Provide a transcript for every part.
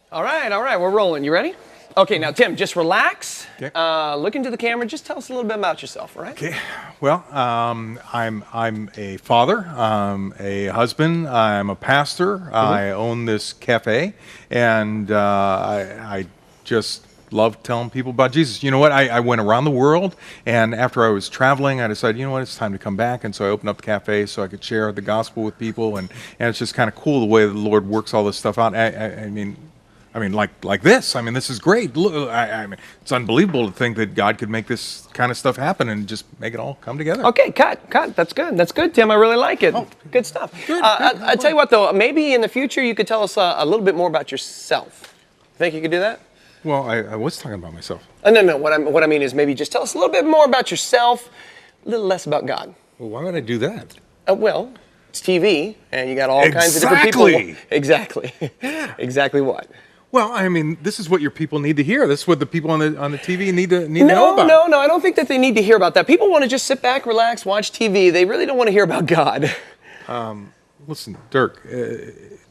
All right, we're rolling. You ready? Okay, now Tim, just relax. Okay. Look into the camera. Just tell us a little bit about yourself, all right? Okay. Well, I'm a father, a husband, I'm a pastor. I own this cafe, and I just love telling people about Jesus. You know what? I went around the world, and after I was traveling, I decided, you know what? It's time to come back, and so I opened up the cafe so I could share the gospel with people, and it's just kind of cool the way the Lord works all this stuff out. I mean, like this. I mean, this is great. Look, I mean, it's unbelievable to think that God could make this kind of stuff happen and just make it all come together. Okay, cut. That's good, Tim. I really like it. Oh, good stuff. good. I tell you what, though, maybe in the future you could tell us a little bit more about yourself. Think you could do that? Well, I was talking about myself. No. What I mean is maybe just tell us a little bit more about yourself, a little less about God. Well, why would I do that? Well, it's TV, and you got all kinds of different people. Exactly. Exactly what? Well, I mean, this is what your people need to hear. This is what the people on the TV need to know about. No. I don't think that they need to hear about that. People want to just sit back, relax, watch TV. They really don't want to hear about God. Listen, Dirk,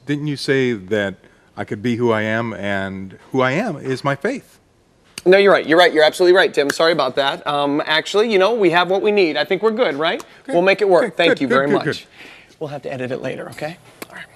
didn't you say that I could be who I am, and who I am is my faith? No, you're right. You're absolutely right, Tim. Sorry about that. Actually, we have what we need. I think we're good, right? Okay. We'll make it work. Okay, Thank you very much. Good. We'll have to edit it later, okay? All right.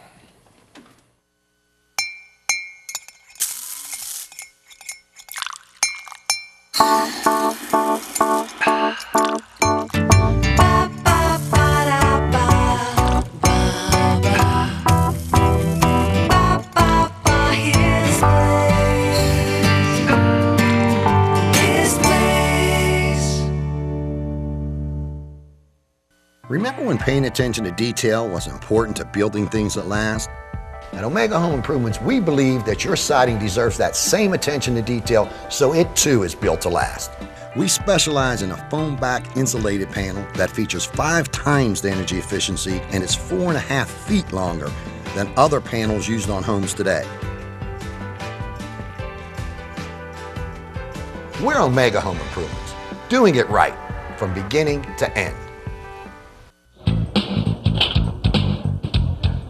Remember when paying attention to detail was important to building things that last? At Omega Home Improvements, we believe that your siding deserves that same attention to detail so it too is built to last. We specialize in a foam back insulated panel that features 5 times the energy efficiency and is 4.5 feet longer than other panels used on homes today. We're Omega Home Improvements, doing it right from beginning to end.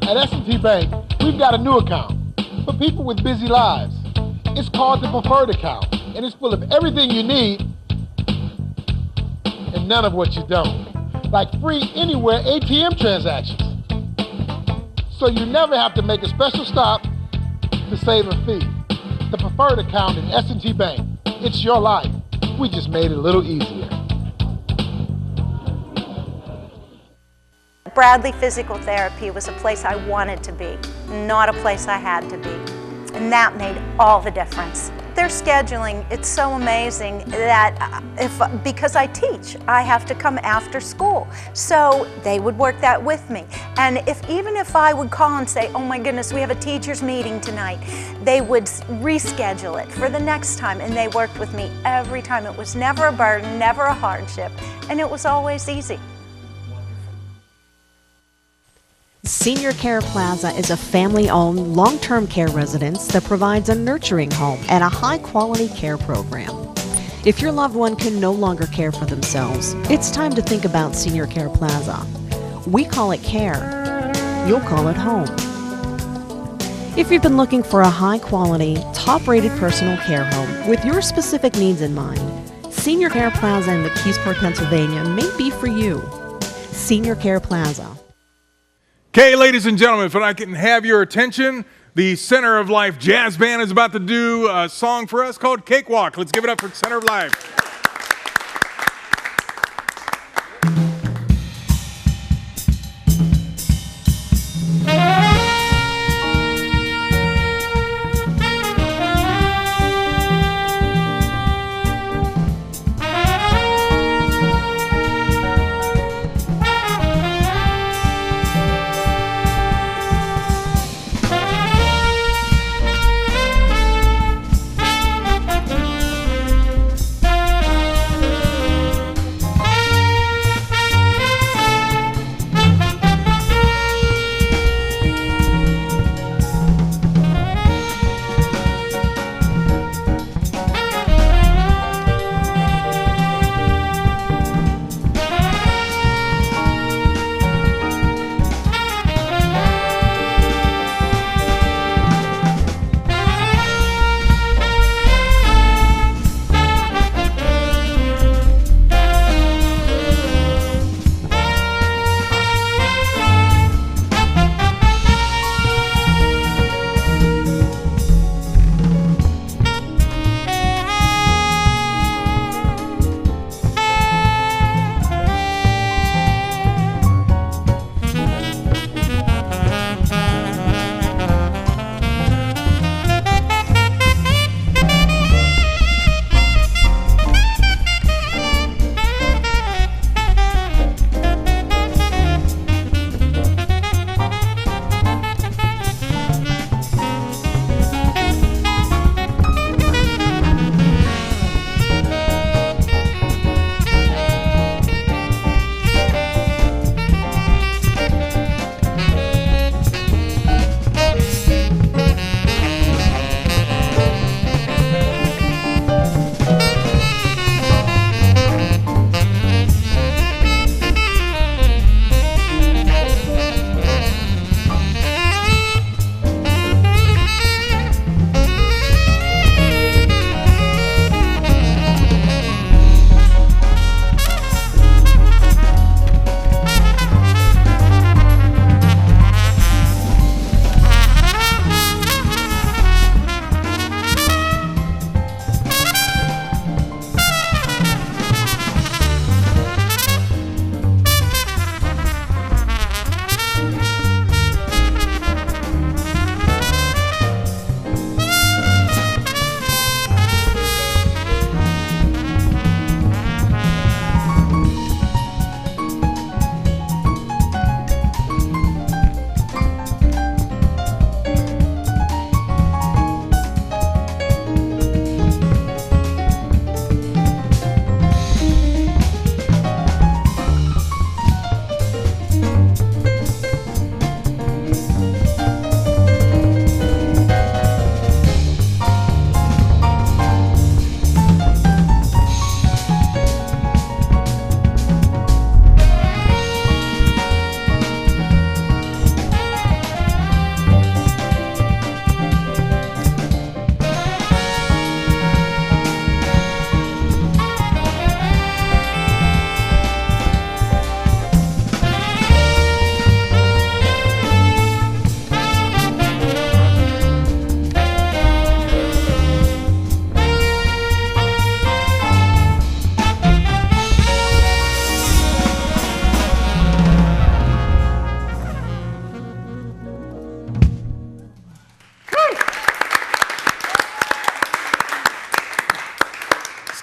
At S&T Bank, we've got a new account for people with busy lives. It's called the Preferred Account, and it's full of everything you need and none of what you don't, like free anywhere ATM transactions. So you never have to make a special stop to save a fee. The Preferred Account at S&T Bank. It's your life. We just made it a little easier. Bradley Physical Therapy was a place I wanted to be, not a place I had to be. And that made all the difference. Their scheduling, it's so amazing that because I teach, I have to come after school. So they would work that with me. And even if I would call and say, oh my goodness, we have a teacher's meeting tonight, they would reschedule it for the next time. And they worked with me every time. It was never a burden, never a hardship, and it was always easy. Senior Care Plaza is a family-owned, long-term care residence that provides a nurturing home and a high-quality care program. If your loved one can no longer care for themselves, it's time to think about Senior Care Plaza. We call it care. You'll call it home. If you've been looking for a high-quality, top-rated personal care home with your specific needs in mind, Senior Care Plaza in McKeesport, Pennsylvania may be for you. Senior Care Plaza. Okay, ladies and gentlemen, if I can have your attention, the Center of Life Jazz Band is about to do a song for us called Cakewalk. Let's give it up for Center of Life.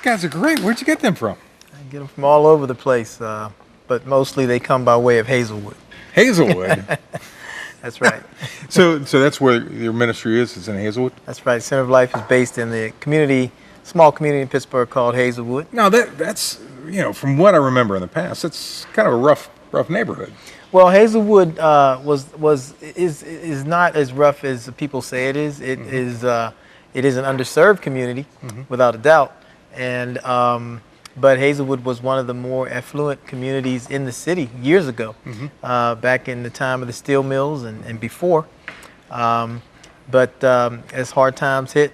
guys are great. Where'd you get them from? I get them from all over the place, but mostly they come by way of Hazelwood. Hazelwood. That's right. So that's where your ministry is. It's in Hazelwood. That's right. Center of Life is based in the small community in Pittsburgh called Hazelwood. Now that's from what I remember in the past, it's kind of a rough neighborhood. Well, Hazelwood is not as rough as people say it is. It is an underserved community, without a doubt, and but Hazelwood was one of the more affluent communities in the city years ago, back in the time of the steel mills and before. But as hard times hit,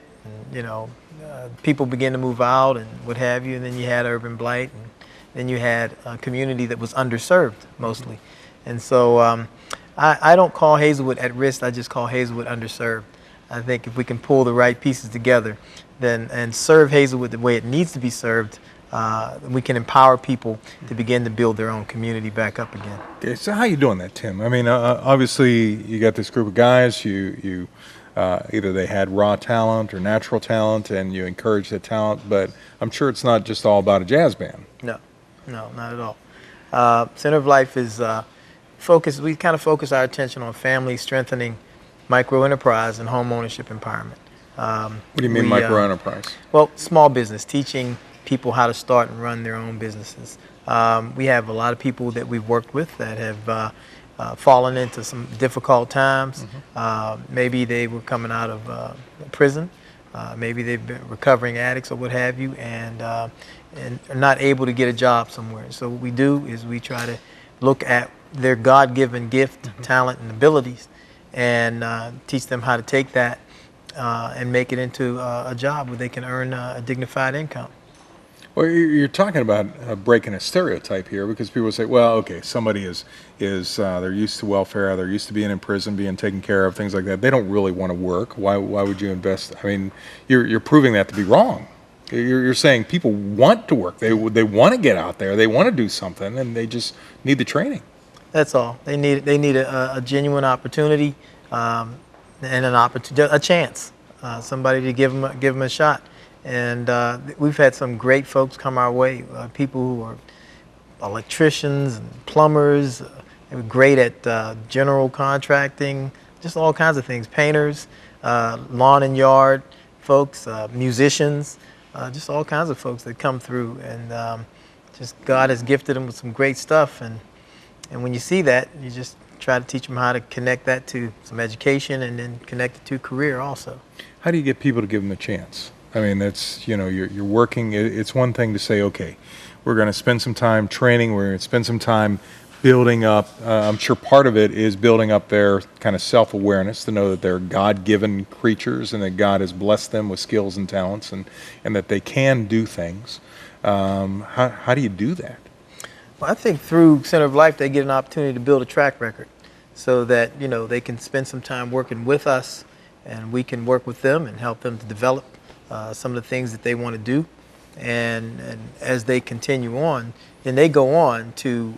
people began to move out and what have you, and then you had urban blight, and then you had a community that was underserved mostly. And so I don't call Hazelwood at risk, I just call Hazelwood underserved. I think if we can pull the right pieces together and serve Hazelwood the way it needs to be served, we can empower people to begin to build their own community back up again. Okay, so how you doing that, Tim? I mean, obviously you got this group of guys, you either they had raw talent or natural talent, and you encourage that talent, but I'm sure it's not just all about a jazz band. No, not at all. Center of Life is we kind of focus our attention on family strengthening, micro enterprise, and home ownership empowerment. What do you mean micro enterprise? Well, small business, teaching people how to start and run their own businesses. We have a lot of people that we've worked with that have fallen into some difficult times. Maybe they were coming out of prison. Maybe they've been recovering addicts or what have you, and are not able to get a job somewhere. So what we do is we try to look at their God-given gift, talent, and abilities, and teach them how to take that and make it into a job where they can earn a dignified income. Well, you're talking about breaking a stereotype here, because people say, well, okay, somebody is they're used to welfare, they're used to being in prison, being taken care of, things like that. They don't really want to work. Why would you invest? I mean, you're proving that to be wrong. You're saying people want to work. They want to get out there. They want to do something, and they just need the training. That's all. They need a genuine opportunity and a chance, somebody to give them a shot. And we've had some great folks come our way, people who are electricians and plumbers, they were great at general contracting, just all kinds of things, painters, lawn and yard folks, musicians, just all kinds of folks that come through, and just God has gifted them with some great stuff, and when you see that, you just try to teach them how to connect that to some education and then connect it to career also. How do you get people to give them a chance? I mean, that's, you're working. It's one thing to say, okay, we're going to spend some time training. We're going to spend some time building up. I'm sure part of it is building up their kind of self-awareness to know that they're God-given creatures and that God has blessed them with skills and talents, and that they can do things. How do you do that? Well, I think through Center of Life, they get an opportunity to build a track record so that, they can spend some time working with us, and we can work with them and help them to develop some of the things that they want to do, and as they continue on, then they go on to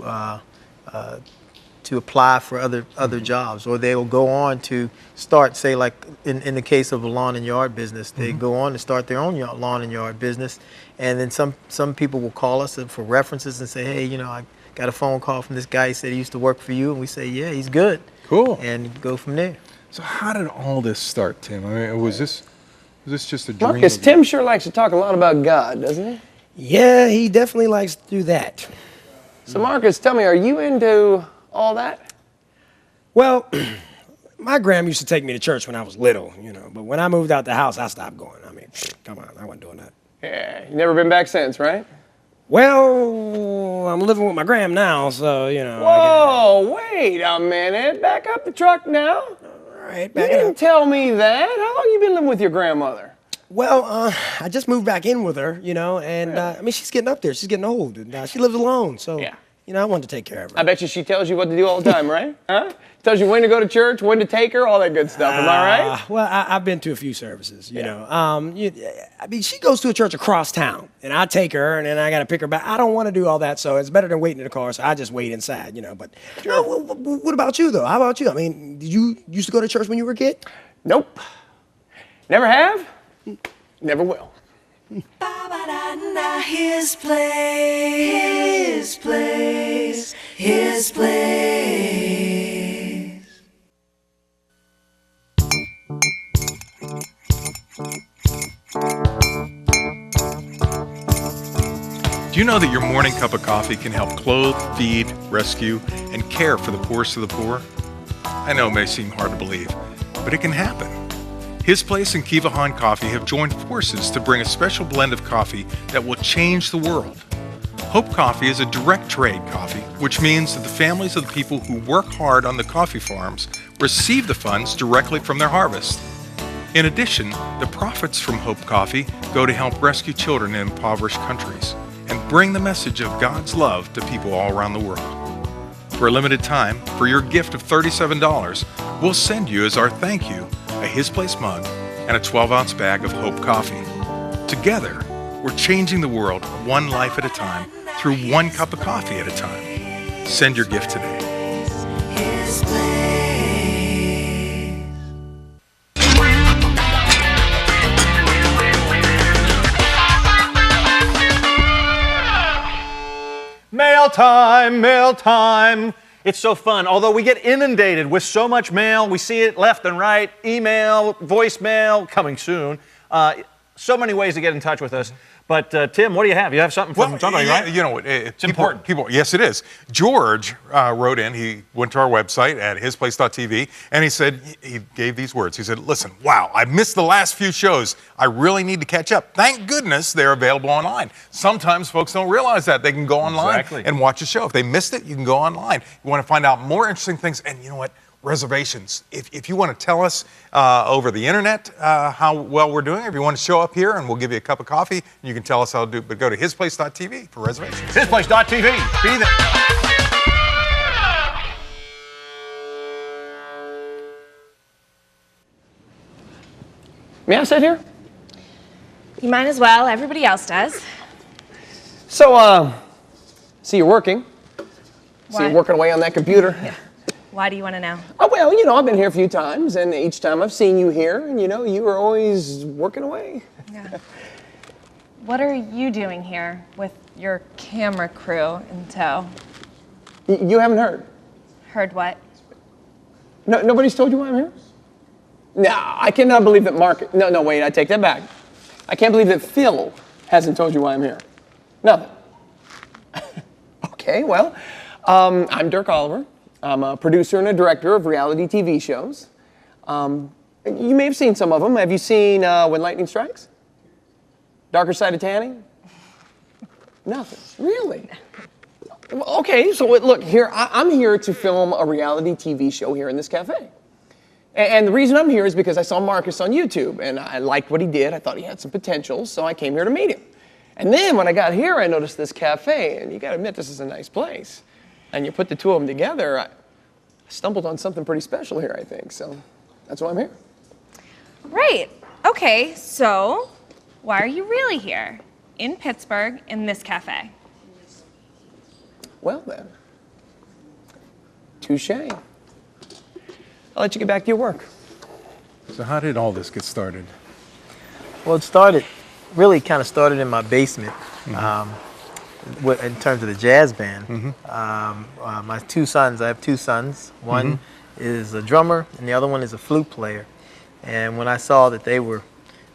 apply for other jobs, or they will go on to start, say, like in the case of a lawn and yard business, they go on to start their own lawn and yard business, and then some people will call us for references and say, hey, I got a phone call from this guy, he said he used to work for you, and we say, yeah, he's good. Cool. And go from there. So how did all this start, Tim? I mean, was this just a dream? Marcus, Tim sure likes to talk a lot about God, doesn't he? Yeah, he definitely likes to do that. So Marcus, tell me, are you into all that? Well, my grandma used to take me to church when I was little, but when I moved out the house, I stopped going. I mean, come on, I wasn't doing that. Yeah, you never been back since, right? Well, I'm living with my gram now, so, Whoa, wait a minute. Back up the truck now. All right, You back it didn't up. tell me that. How long you been living with your grandmother? Well, I just moved back in with her, and I mean, she's getting up there. She's getting old, and she lives alone, so, Yeah. I wanted to take care of her. I bet you she tells you what to do all the time, right? Huh? Tells you when to go to church, when to take her, all that good stuff. Am I right? Well, I've been to a few services, I mean, she goes to a church across town, and I take her, and then I got to pick her back. I don't want to do all that, so it's better than waiting in the car, so I just wait inside, But what about you, though? How about you? I mean, did you used to go to church when you were a kid? Nope. Never have. Never will. Ba ba da na his place, his place. Do you know that your morning cup of coffee can help clothe, feed, rescue, and care for the poorest of the poor? I know it may seem hard to believe, but it can happen. His Place and Kiva Han Coffee have joined forces to bring a special blend of coffee that will change the world. Hope Coffee is a direct trade coffee, which means that the families of the people who work hard on the coffee farms receive the funds directly from their harvest. In addition, the profits from Hope Coffee go to help rescue children in impoverished countries and bring the message of God's love to people all around the world. For a limited time, for your gift of $37, we'll send you as our thank you a His Place mug and a 12-ounce bag of Hope Coffee. Together, we're changing the world one life at a time through one cup of coffee at a time. Send your gift today. His place. Mail time, mail time. It's so fun. Although we get inundated with so much mail, we see it left and right, email, voicemail, coming soon. So many ways to get in touch with us. But Tim, what do you have? You have something from somebody, right? You know, it's important. Yes, it is. George wrote in. He went to our website at hisplace.tv, and he said, he gave these words. He said, listen, wow, I missed the last few shows. I really need to catch up. Thank goodness they're available online. Sometimes folks don't realize that. They can go online and watch a show. If they missed it, you can go online. You want to find out more interesting things, and you know what? Reservations. If you want to tell us over the internet how well we're doing, if you want to show up here and we'll give you a cup of coffee, you can tell us how to do it. But go to hisplace.tv for reservations. Hisplace.tv. Be there. May I sit here? You might as well. Everybody else does. So, see you're working. See What? you're working away on that computer. Why do you want to know? Oh, well, you know, I've been here a few times, and each time I've seen you here, and you know, you were always working away. Yeah. What are you doing here with your camera crew in tow? You haven't heard? Heard what? No, nobody's told you why I'm here? No, I cannot believe that Mark... No, wait, I take that back. I can't believe that Phil hasn't told you why I'm here. Nothing. Okay, well, I'm Dirk Oliver. I'm a producer and a director of reality TV shows. You may have seen some of them. Have you seen When Lightning Strikes? Darker Side of Tanning? Nothing. Really? Okay, so look, here, I'm here to film a reality TV show here in this cafe. And the reason I'm here is because I saw Marcus on YouTube, and I liked what he did. I thought he had some potential, so I came here to meet him. And then when I got here, I noticed this cafe, and you gotta admit, this is a nice place. And you put the two of them together, I stumbled on something pretty special here, I think. So that's why I'm here. Right. Okay, so why are you really here in Pittsburgh in this cafe? Well then, touche. I'll let you get back to your work. So how did all this get started? Well, it really kind of started in my basement. In terms of the jazz band. My two sons, I have two sons. One is a drummer and the other one is a flute player. And when I saw that they were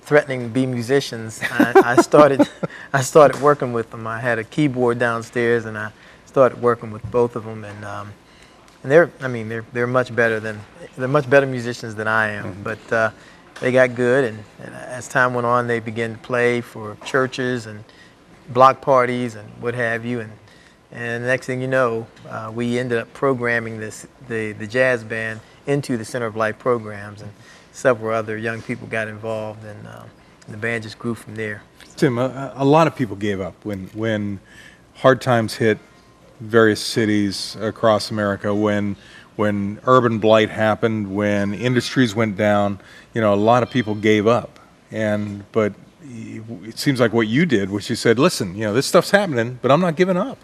threatening to be musicians, I started working with them. I had a keyboard downstairs and I started working with both of them. And they're much better musicians than I am. But they got good, and as time went on, they began to play for churches and block parties and what have you, and the next thing you know, we ended up programming the jazz band into the Center of Life programs, and several other young people got involved, and the band just grew from there. Tim, a lot of people gave up when hard times hit various cities across America, when urban blight happened, when industries went down. You know, a lot of people gave up, but it seems like what you did was you said, listen, you know, this stuff's happening, but I'm not giving up.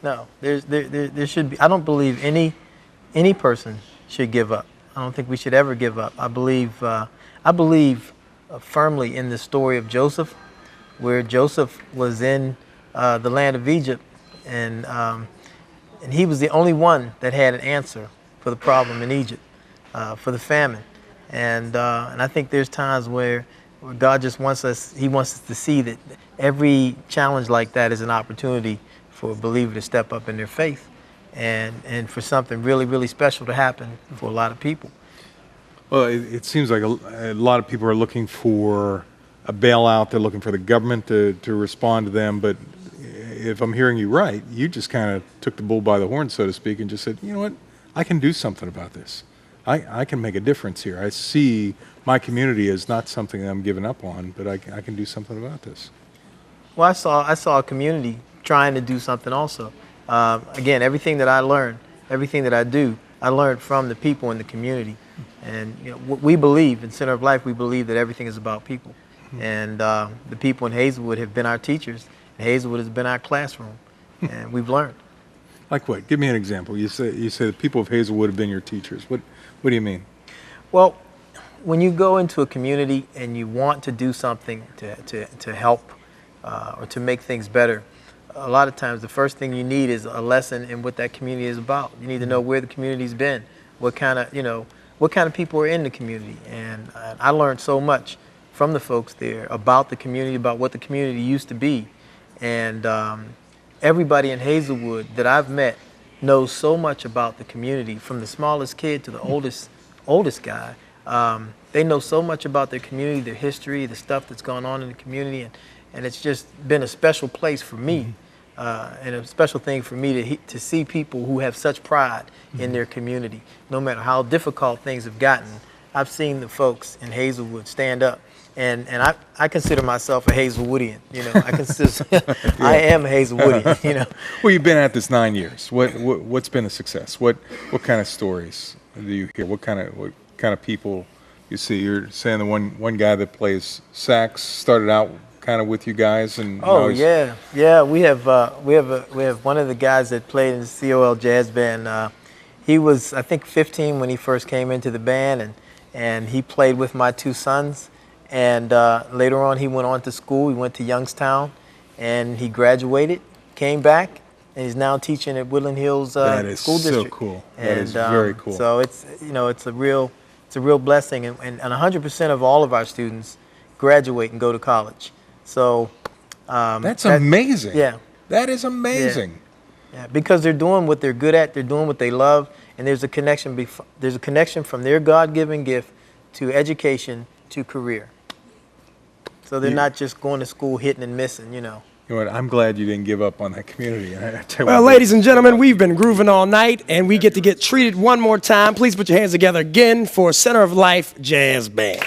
No, there should be. I don't believe any person should give up. I don't think we should ever give up. I believe firmly in the story of Joseph, where Joseph was in the land of Egypt, and he was the only one that had an answer for the problem in Egypt, for the famine. And I think there's times where God just wants us, he wants us to see that every challenge like that is an opportunity for a believer to step up in their faith and for something really, really special to happen for a lot of people. Well, it seems like a lot of people are looking for a bailout. They're looking for the government to respond to them. But if I'm hearing you right, you just kind of took the bull by the horn, so to speak, and just said, you know what, I can do something about this. I can make a difference here. I see my community as not something that I'm giving up on, but I can do something about this. Well, I saw a community trying to do something also. Again, everything that I learned, everything that I do, I learned from the people in the community. And you know, we believe, in Center of Life, we believe that everything is about people. And the people in Hazelwood have been our teachers, and Hazelwood has been our classroom, and we've learned. Like what? Give me an example. You say the people of Hazelwood have been your teachers. What do you mean? Well, when you go into a community and you want to do something to help or to make things better, a lot of times the first thing you need is a lesson in what that community is about. You need to know where the community's been, what kind of people are in the community. And I learned so much from the folks there about the community, about what the community used to be. And everybody in Hazelwood that I've met knows so much about the community, from the smallest kid to the oldest guy. They know so much about their community, their history, the stuff that's gone on in the community, and it's just been a special place for me, and a special thing for me to see people who have such pride in their community. No matter how difficult things have gotten, I've seen the folks in Hazelwood stand up. And I consider myself a Hazelwoodian, you know. I am a Hazelwoodian, you know. Well, you've been at this 9 years. What's been a success? What kind of stories do you hear? What kind of people you see? You're saying the one guy that plays sax started out kind of with you guys, and yeah. We have one of the guys that played in the COL Jazz Band. He was, I think, 15 when he first came into the band, and he played with my two sons. And later on, he went on to school. He went to Youngstown, and he graduated, came back, and he's now teaching at Woodland Hills That is School so District. cool. And, that is very cool. So it's a real blessing, and 100% of all of our students graduate and go to college. So that's amazing. Yeah, that is amazing. Yeah, because they're doing what they're good at. They're doing what they love, and there's a connection. There's a connection from their God-given gift to education to career. So they're not just going to school hitting and missing, you know. You know what? I'm glad you didn't give up on that community. Well, ladies and gentlemen, we've been grooving all night, and we get to get treated one more time. Please put your hands together again for Center of Life Jazz Band.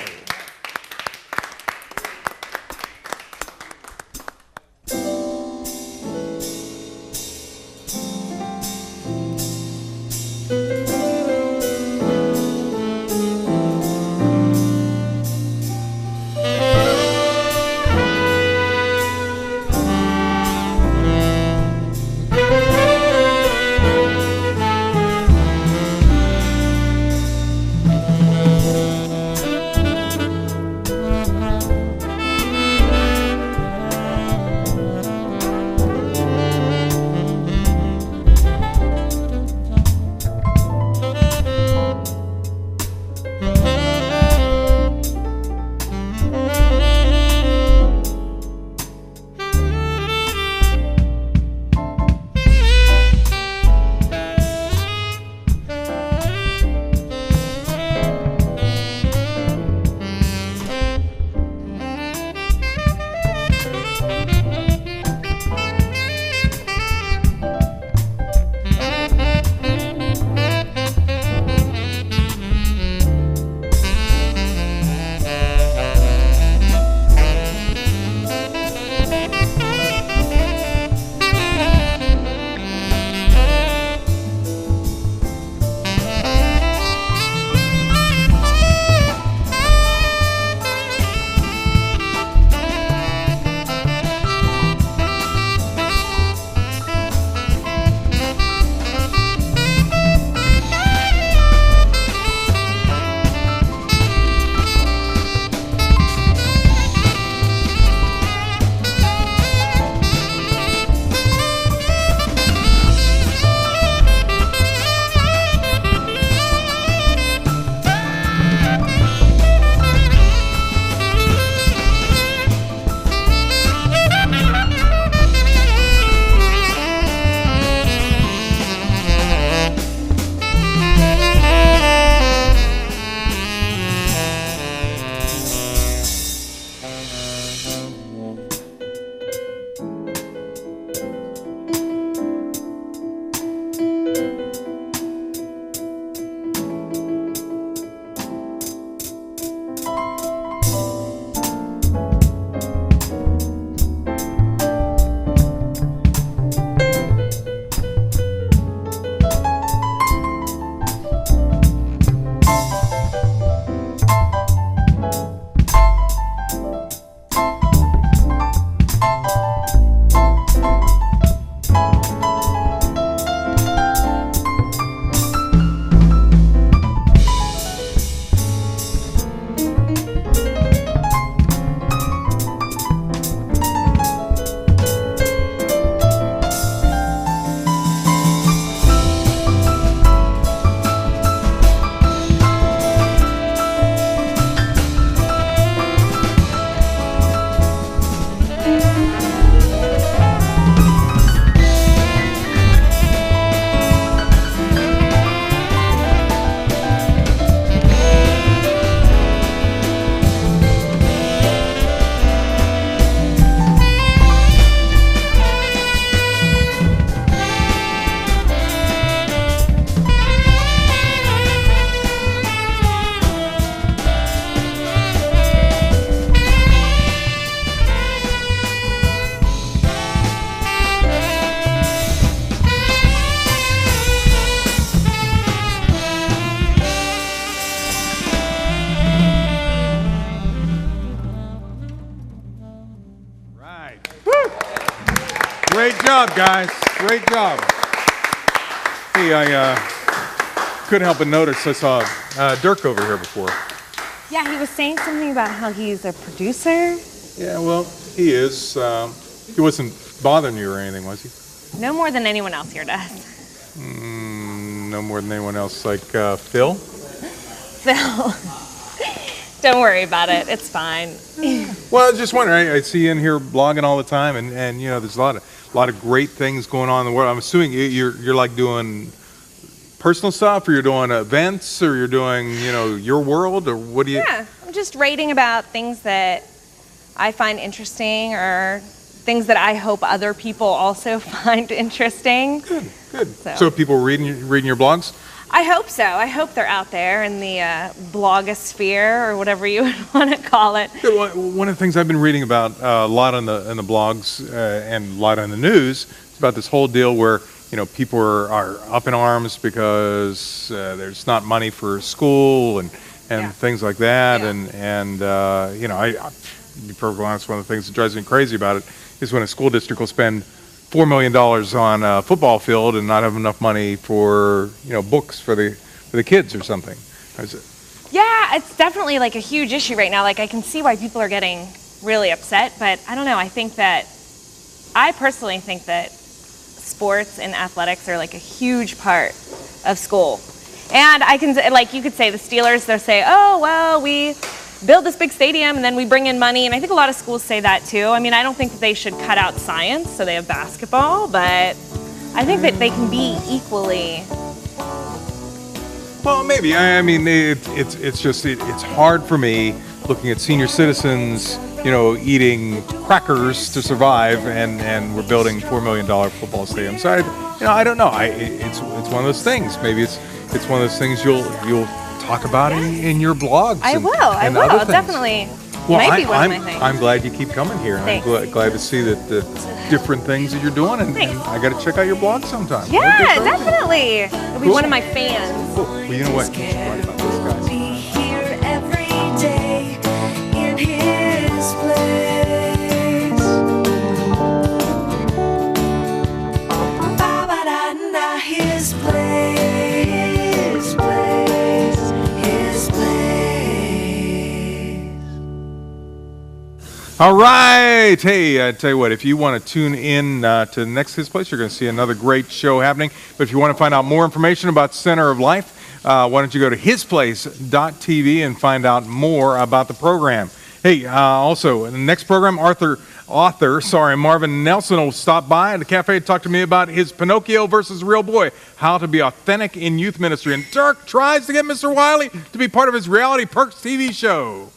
job, guys. Great job. Hey, I couldn't help but notice I saw Dirk over here before. Yeah, he was saying something about how he's a producer. Yeah, well, he is. He wasn't bothering you or anything, was he? No more than anyone else here does. No more than anyone else, like Phil? Phil, don't worry about it. It's fine. Well, I was just wondering. I see you in here blogging all the time, and you know, there's a lot of great things going on in the world. I'm assuming you're like doing personal stuff, or you're doing events, or you're doing, you know, your world, or what do you? Yeah, I'm just writing about things that I find interesting, or things that I hope other people also find interesting. Good. So people reading your blogs? I hope so. I hope they're out there in the blogosphere, or whatever you would want to call it. Yeah, well, one of the things I've been reading about a lot in the blogs and a lot in the news is about this whole deal where, you know, people are up in arms because there's not money for school and things like that. Yeah. And you know, I'll be perfectly honest, one of the things that drives me crazy about it is when a school district will spend $4 million on a football field and not have enough money for, you know, books for the kids or something. Yeah, it's definitely like a huge issue right now. Like, I can see why people are getting really upset, but I don't know. I personally think that sports and athletics are like a huge part of school. And I can, like, you could say the Steelers, they'll say, oh, well, we build this big stadium and then we bring in money. And I think a lot of schools say that too. I mean, I don't think that they should cut out science so they have basketball, but I think that they can be equally. Well, maybe. I mean, it's just it's hard for me looking at senior citizens, you know, eating crackers to survive, and we're building $4 million football stadium. So I don't know. It's one of those things. Maybe it's one of those things you'll talk about in your blogs. I will definitely. Well, Maybe one of my things. I'm glad you keep coming here, and Thanks. I'm glad to see that the different things that you're doing, and I got to check out your blog sometime. Yeah, dedefinitely. You'll be one of my fans. Cool. Well, you know what? Right about this, guys. Be here every day in his place. Ba-ba-da-da, his place, his place, his place. All right. Hey, I tell you what, if you want to tune in to the next His Place, you're going to see another great show happening. But if you want to find out more information about Center of Life, why don't you go to hisplace.tv and find out more about the program. Hey, also, in the next program, author Marvin Nelson will stop by at the cafe to talk to me about his Pinocchio versus Real Boy, how to be authentic in youth ministry. And Dirk tries to get Mr. Wiley to be part of his Reality Perks TV show.